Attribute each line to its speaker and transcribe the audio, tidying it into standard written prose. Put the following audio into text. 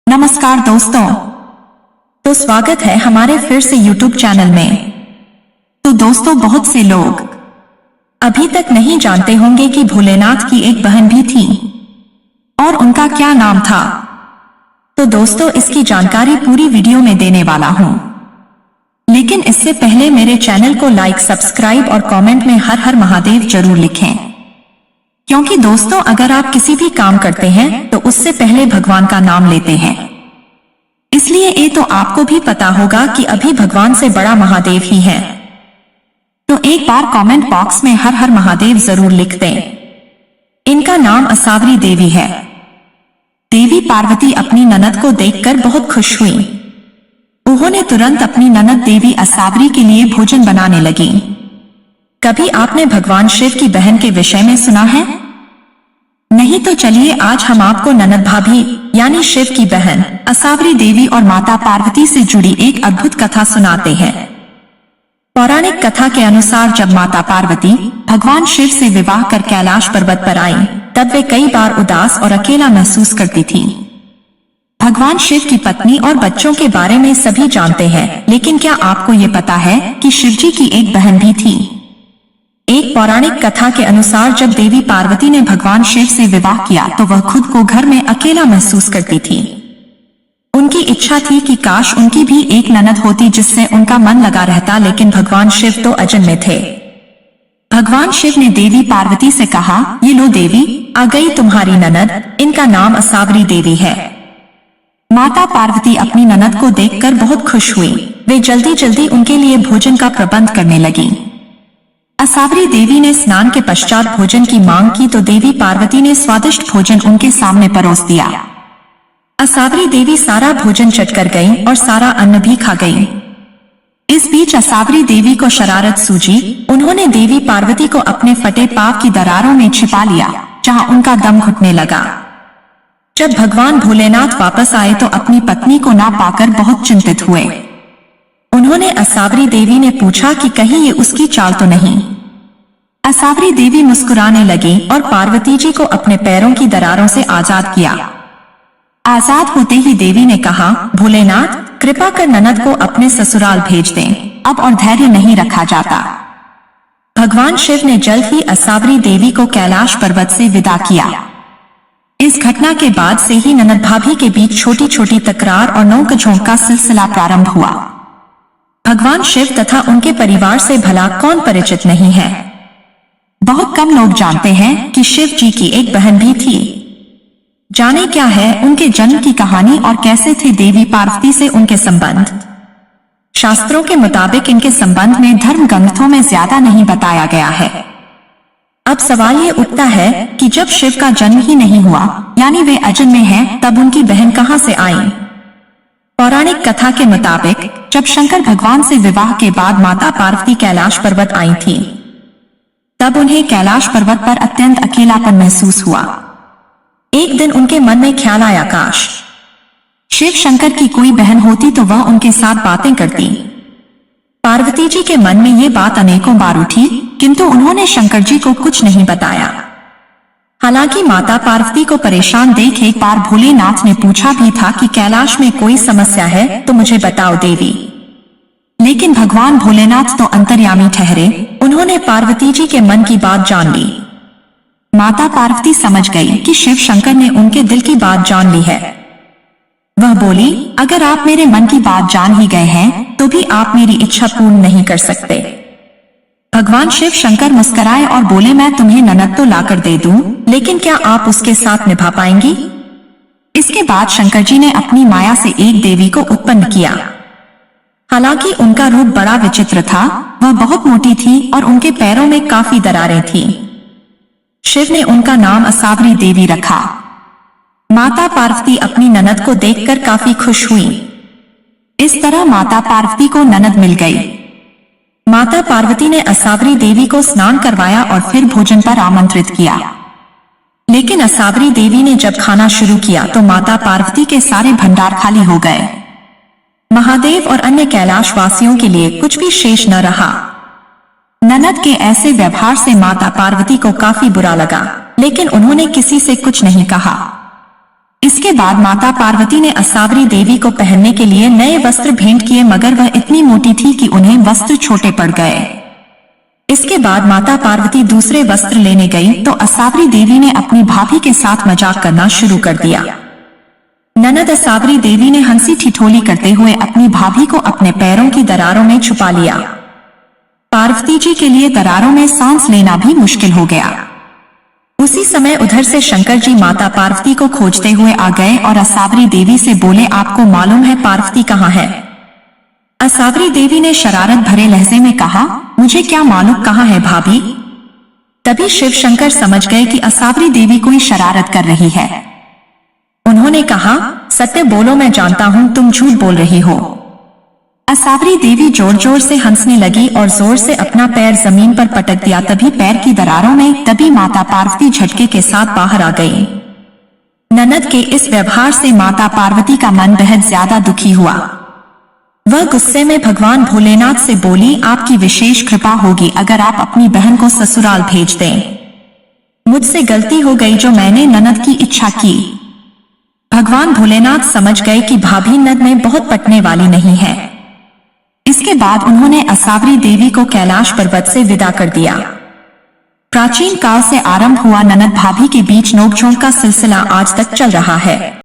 Speaker 1: नमस्कार दोस्तों, तो स्वागत है हमारे फिर से YouTube चैनल में। तो दोस्तों, बहुत से लोग अभी तक नहीं जानते होंगे कि भोलेनाथ की एक बहन भी थी और उनका क्या नाम था। तो दोस्तों, इसकी जानकारी पूरी वीडियो में देने वाला हूं, लेकिन इससे पहले मेरे चैनल को लाइक, सब्सक्राइब और कमेंट में हर हर महादेव जरूर लिखें, क्योंकि दोस्तों अगर आप किसी भी काम करते हैं तो उससे पहले भगवान का नाम लेते हैं। इसलिए ये तो आपको भी पता होगा कि अभी भगवान से बड़ा महादेव ही है। तो एक बार कमेंट बॉक्स में हर हर महादेव जरूर लिख दें। इनका नाम असावरी देवी है। देवी पार्वती अपनी ननद को देखकर बहुत खुश हुई। उन्होंने तुरंत अपनी ननद देवी असावरी के लिए भोजन बनाने लगी। कभी आपने भगवान शिव की बहन के विषय में सुना है? नहीं तो चलिए आज हम आपको ननद भाभी यानी शिव की बहन असावरी देवी और माता पार्वती से जुड़ी एक अद्भुत कथा सुनाते हैं। पौराणिक कथा के अनुसार जब माता पार्वती भगवान शिव से विवाह कर कैलाश पर्वत पर आई, तब वे कई बार उदास और अकेला महसूस करती थी। भगवान शिव की पत्नी और बच्चों के बारे में सभी जानते हैं, लेकिन क्या आपको ये पता है कि शिव जी की एक बहन भी थी? एक पौराणिक कथा के अनुसार जब देवी पार्वती ने भगवान शिव से विवाह किया तो वह खुद को घर में अकेला महसूस करती थी। उनकी इच्छा थी कि काश उनकी भी एक ननद होती जिससे उनका मन लगा रहता, लेकिन भगवान शिव तो अजन्मे थे। भगवान शिव ने देवी पार्वती से कहा, ये लो देवी, आ गई तुम्हारी ननद, इनका नाम असावरी देवी है। माता पार्वती अपनी ननद को देखकर बहुत खुश हुई। वे जल्दी जल्दी उनके लिए भोजन का प्रबंध करने लगी। असावरी देवी ने स्नान के पश्चात भोजन की मांग की तो देवी पार्वती ने स्वादिष्ट भोजन उनके सामने परोस दिया। असावरी देवी सारा भोजन चटकर गईं और सारा अन्न भी खा गईं। इस बीच असावरी देवी को शरारत सूझी। उन्होंने देवी पार्वती को अपने फटे पांव की दरारों में छिपा लिया, जहां उनका दम घुटने लगा। जब भगवान भोलेनाथ वापस आए तो अपनी पत्नी को ना पाकर बहुत चिंतित हुए। उन्होंने असावरी देवी ने पूछा कि कहीं ये उसकी चाल तो नहीं। असावरी देवी मुस्कुराने लगी और पार्वती जी को अपने पैरों की दरारों से आजाद किया। आजाद होते ही देवी ने कहा, भोलेनाथ कृपा कर ननद को अपने ससुराल भेज दें, अब और धैर्य नहीं रखा जाता। भगवान शिव ने जल्द ही असावरी देवी को कैलाश पर्वत से विदा किया। इस घटना के बाद से ही ननद भाभी के बीच छोटी छोटी तकरार और नोक-झोंक का सिलसिला प्रारंभ हुआ। भगवान शिव तथा उनके परिवार से भला कौन परिचित नहीं है। बहुत कम लोग जानते हैं कि शिव जी की एक बहन भी थी। जाने क्या है उनके जन्म की कहानी और कैसे थे देवी पार्वती से उनके संबंध। शास्त्रों के मुताबिक इनके संबंध में धर्म ग्रंथों में ज्यादा नहीं बताया गया है। अब सवाल ये उठता है कि जब शिव का जन्म ही नहीं हुआ, यानी वे अजन्मे हैं, तब उनकी बहन कहां से आई? पौराणिक कथा के मुताबिक जब शंकर भगवान से विवाह के बाद माता पार्वती कैलाश पर्वत आई थी, तब उन्हें कैलाश पर्वत पर अत्यंत अकेलापन महसूस हुआ। एक दिन उनके मन में ख्याल आया, काश शिव शंकर की कोई बहन होती तो वह उनके साथ बातें करती। पार्वती जी के मन में ये बात अनेकों बार उठी, किंतु उन्होंने शंकर जी को कुछ नहीं बताया। हालांकि माता पार्वती को परेशान देख एक बार भोलेनाथ ने पूछा भी था कि कैलाश में कोई समस्या है तो मुझे बताओ देवी। लेकिन भगवान भोलेनाथ तो अंतर्यामी ठहरे। उन्होंने पार्वती जी के मन की बात जान ली। माता पार्वती समझ गई कि शिव शंकर ने उनके दिल की बात जान ली है। वह बोली, अगर आप मेरे मन की बात जान ही गए हैं तो भी आप मेरी इच्छा पूर्ण नहीं कर सकते। भगवान शिव शंकर मुस्कुराए और बोले, मैं तुम्हें ननद तो लाकर दे दूं, लेकिन क्या आप उसके साथ निभा पाएंगी? इसके बाद शंकर जी ने अपनी माया से एक देवी को उत्पन्न किया। हालांकि उनका रूप बड़ा विचित्र था। वह बहुत मोटी थी और उनके पैरों में काफी दरारें थीं। शिव ने उनका नाम असावरी देवी रखा। माता पार्वती अपनी ननद को देखकर काफी खुश हुई। इस तरह माता पार्वती को ननद मिल गई। माता पार्वती ने असावरी देवी को स्नान करवाया और फिर भोजन पर आमंत्रित किया। लेकिन असावरी देवी ने जब खाना शुरू किया तो माता पार्वती के सारे भंडार खाली हो गए। महादेव और अन्य कैलाश वासियों के लिए कुछ भी शेष न रहा। ननद के ऐसे व्यवहार से माता पार्वती को काफी बुरा लगा, लेकिन उन्होंने किसी से कुछ नहीं कहा। इसके बाद माता पार्वती ने असावरी देवी को पहनने के लिए नए वस्त्र भेंट किए, मगर वह इतनी मोटी थी कि उन्हें वस्त्र छोटे पड़ गए। इसके बाद माता पार्वती दूसरे वस्त्र लेने गई तो असावरी देवी ने अपनी भाभी के साथ मजाक करना शुरू कर दिया। ननद असावरी देवी ने हंसी ठिठोली करते हुए अपनी भाभी को अपने पैरों की दरारों में छुपा लिया। पार्वती जी के लिए दरारों में सांस लेना भी मुश्किल हो गया। उसी समय उधर से शंकर जी माता पार्वती को खोजते हुए आ गए और असावरी देवी से बोले, आपको मालूम है पार्वती कहाँ है? असावरी देवी ने शरारत भरे लहजे में कहा, मुझे क्या मालूम कहाँ है भाभी। तभी शिव शंकर समझ गए कि असावरी देवी कोई शरारत कर रही है। उन्होंने कहा, सत्य बोलो, मैं जानता हूं तुम झूठ बोल रही हो। असावरी देवी जोर जोर से हंसने लगी और जोर से अपना पैर जमीन पर पटक दिया। तभी पैर की दरारों में तभी माता पार्वती झटके के साथ बाहर आ गई। ननद के इस व्यवहार से माता पार्वती का मन बेहद ज्यादा दुखी हुआ। वह गुस्से में भगवान भोलेनाथ से बोली, आपकी विशेष कृपा होगी अगर आप अपनी बहन को ससुराल भेज दें। मुझसे गलती हो गई जो मैंने ननद की इच्छा की। भगवान भोलेनाथ समझ गए कि भाभी ननद में बहुत पटने वाली नहीं है। इसके बाद उन्होंने असावरी देवी को कैलाश पर्वत से विदा कर दिया। प्राचीन काल से आरंभ हुआ ननद भाभी के बीच नोकझोंक का सिलसिला आज तक चल रहा है।